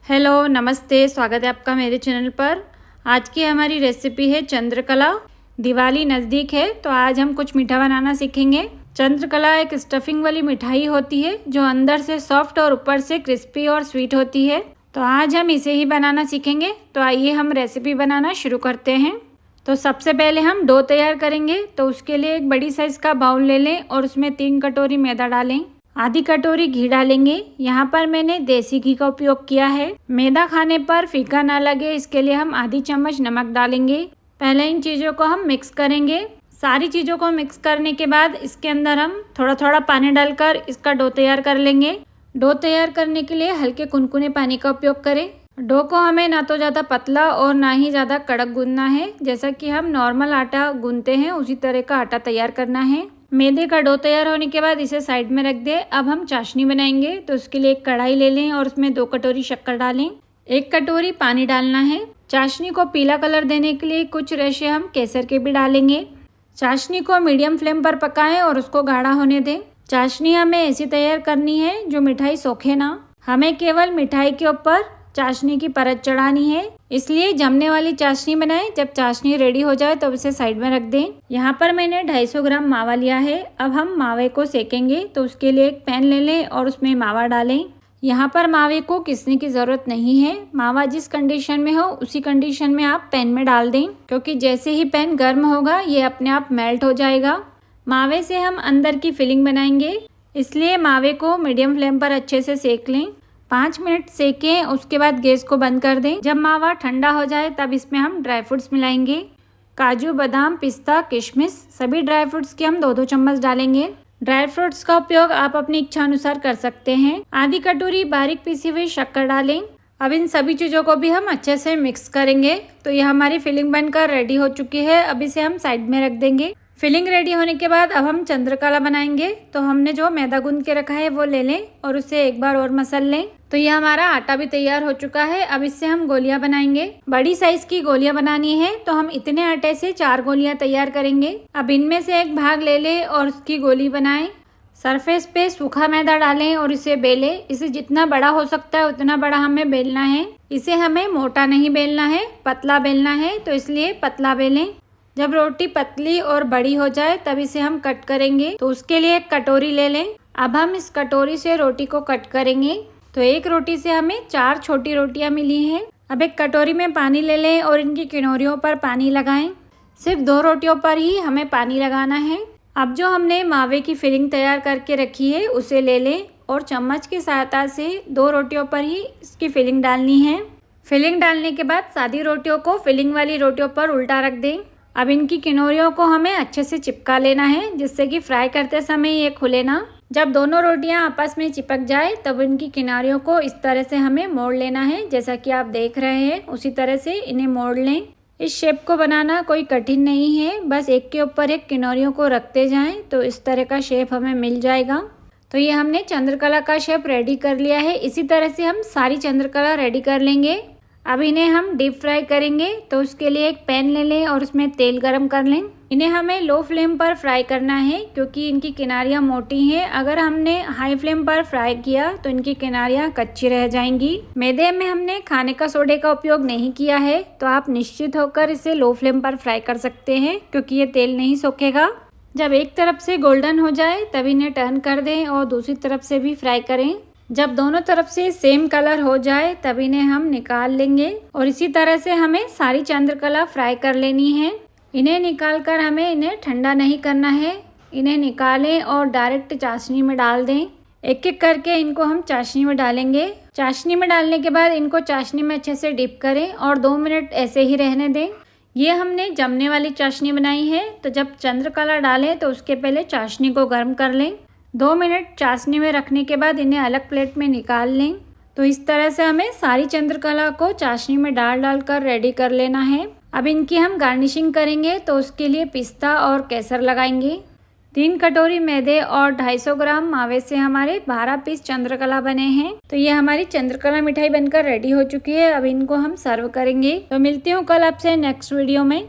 Hello नमस्ते, स्वागत है आपका मेरे चैनल पर। आज की हमारी रेसिपी है चंद्रकला। दिवाली नज़दीक है तो आज हम कुछ मीठा बनाना सीखेंगे। चंद्रकला एक स्टफिंग वाली मिठाई होती है जो अंदर से सॉफ्ट और ऊपर से क्रिस्पी और स्वीट होती है। तो आज हम इसे ही बनाना सीखेंगे। तो आइए हम रेसिपी बनाना शुरू करते हैं। तो सबसे पहले हम डो तैयार करेंगे। तो उसके लिए एक बड़ी साइज़ का बाउल ले लें और उसमें 3 कटोरी मैदा डालें। आधी कटोरी घी डालेंगे। यहाँ पर मैंने देसी घी का उपयोग किया है। मैदा खाने पर फीका ना लगे इसके लिए हम आधी चम्मच नमक डालेंगे। पहले इन चीज़ों को हम मिक्स करेंगे। सारी चीज़ों को मिक्स करने के बाद इसके अंदर हम थोड़ा थोड़ा पानी डालकर इसका डो तैयार कर लेंगे। डो तैयार करने के लिए हल्के कुनकुने पानी का उपयोग करें। डो को हमें ना तो ज़्यादा पतला और ना ही ज़्यादा कड़क गूंदना है। जैसा कि हम नॉर्मल आटा गूंदते हैं उसी तरह का आटा तैयार करना है। मैदे का डो तैयार होने के बाद इसे साइड में रख दें। अब हम चाशनी बनाएंगे। तो उसके लिए एक कढ़ाई ले लें और उसमें 2 कटोरी शक्कर डालें। 1 कटोरी पानी डालना है। चाशनी को पीला कलर देने के लिए कुछ रेशे हम केसर के भी डालेंगे। चाशनी को मीडियम फ्लेम पर पकाएं और उसको गाढ़ा होने दें। चाशनी हमें ऐसी तैयार करनी है जो मिठाई सोखे ना। हमें केवल मिठाई के ऊपर चाशनी की परत चढ़ानी है, इसलिए जमने वाली चाशनी बनाएं। जब चाशनी रेडी हो जाए तो उसे साइड में रख दें। यहाँ पर मैंने 250 ग्राम मावा लिया है। अब हम मावे को सेकेंगे। तो उसके लिए एक पैन ले लें और उसमें मावा डालें। यहाँ पर मावे को किसने की ज़रूरत नहीं है। मावा जिस कंडीशन में हो उसी कंडीशन में आप पैन में डाल दें, क्योंकि जैसे ही पैन गर्म होगा ये अपने आप मेल्ट हो जाएगा। मावे से हम अंदर की फिलिंग बनाएंगे, इसलिए मावे को मीडियम फ्लेम पर अच्छे से सेक लें। 5 मिनट सेकें, उसके बाद गैस को बंद कर दें। जब मावा ठंडा हो जाए तब इसमें हम ड्राई फ्रूट्स मिलाएंगे। काजू, बादाम, पिस्ता, किशमिश सभी ड्राई फ्रूट्स के हम 2-2 चम्मच डालेंगे। ड्राई फ्रूट्स का उपयोग आप अपनी इच्छा अनुसार कर सकते हैं। आधी कटोरी बारीक पीसी हुई शक्कर डालें। अब इन सभी चीज़ों को भी हम अच्छे से मिक्स करेंगे। तो ये हमारी फिलिंग बनकर रेडी हो चुकी है। अब इसे हम साइड में रख देंगे। फिलिंग रेडी होने के बाद अब हम चंद्रकला बनाएंगे। तो हमने जो मैदा गूंद के रखा है वो ले लें और उसे एक बार और मसल लें। तो ये हमारा आटा भी तैयार हो चुका है। अब इससे हम गोलियां बनाएंगे। बड़ी साइज की गोलियां बनानी है तो हम इतने आटे से 4 गोलियां तैयार करेंगे। अब इनमें से एक भाग ले लें और उसकी गोली बनाएं। सरफेस पे सूखा मैदा डालें और इसे बेलें। इसे जितना बड़ा हो सकता है उतना बड़ा हमें बेलना है। इसे हमें मोटा नहीं बेलना है, पतला बेलना है, तो इसलिए पतला बेलें। जब रोटी पतली और बड़ी हो जाए तब इसे हम कट करेंगे। तो उसके लिए एक कटोरी ले लें। अब हम इस कटोरी से रोटी को कट करेंगे। तो एक रोटी से हमें 4 छोटी रोटियां मिली हैं। अब एक कटोरी में पानी ले लें और इनकी किनारियों पर पानी लगाएं। सिर्फ 2 रोटियों पर ही हमें पानी लगाना है। अब जो हमने मावे की फिलिंग तैयार करके रखी है उसे ले लें और चम्मच की सहायता से 2 रोटियों पर ही इसकी फिलिंग डालनी है। फिलिंग डालने के बाद सादी रोटियों को फिलिंग वाली रोटियों पर उल्टा रख दें। अब इनकी किनारियों को हमें अच्छे से चिपका लेना है, जिससे कि फ्राई करते समय ये खुले ना। जब दोनों रोटियां आपस में चिपक जाए तब इनकी किनारियों को इस तरह से हमें मोड़ लेना है। जैसा कि आप देख रहे हैं उसी तरह से इन्हें मोड़ लें। इस शेप को बनाना कोई कठिन नहीं है, बस एक के ऊपर एक किनारियों को रखते जाएं तो इस तरह का शेप हमें मिल जाएगा। तो ये हमने चंद्रकला का शेप रेडी कर लिया है। इसी तरह से हम सारी चंद्रकला रेडी कर लेंगे। अब इन्हें हम डीप फ्राई करेंगे। तो उसके लिए एक पैन ले लें और उसमें तेल गरम कर लें। इन्हें हमें लो फ्लेम पर फ्राई करना है, क्योंकि इनकी किनारियां मोटी हैं। अगर हमने हाई फ्लेम पर फ्राई किया तो इनकी किनारियां कच्ची रह जाएंगी। मैदे में हमने खाने का सोडे का उपयोग नहीं किया है, तो आप निश्चित होकर इसे लो फ्लेम पर फ्राई कर सकते हैं, क्योंकि ये तेल नहीं सोखेगा। जब एक तरफ से गोल्डन हो जाए तब इन्हें टर्न कर दें और दूसरी तरफ से भी फ्राई करें। जब दोनों तरफ से सेम कलर हो जाए तब इन्हें हम निकाल लेंगे। और इसी तरह से हमें सारी चंद्रकला फ्राई कर लेनी है। इन्हें निकाल कर हमें इन्हें ठंडा नहीं करना है। इन्हें निकालें और डायरेक्ट चाशनी में डाल दें। एक एक करके इनको हम चाशनी में डालेंगे। चाशनी में डालने के बाद इनको चाशनी में अच्छे से डिप करें और 2 मिनट ऐसे ही रहने दें। ये हमने जमने वाली चाशनी बनाई है। तो जब चंद्रकला डालें तो उसके पहले चाशनी को गर्म कर लें। 2 मिनट चाशनी में रखने के बाद इन्हें अलग प्लेट में निकाल लें। तो इस तरह से हमें सारी चंद्रकला को चाशनी में डाल कर रेडी कर लेना है। अब इनकी हम गार्निशिंग करेंगे। तो उसके लिए पिस्ता और केसर लगाएंगे। 3 कटोरी मैदे और 250 ग्राम मावे से हमारे 12 पीस चंद्रकला बने हैं। तो ये हमारी चंद्रकला मिठाई बनकर रेडी हो चुकी है। अब इनको हम सर्व करेंगे। तो मिलती हूँ कल आपसे नेक्स्ट वीडियो में।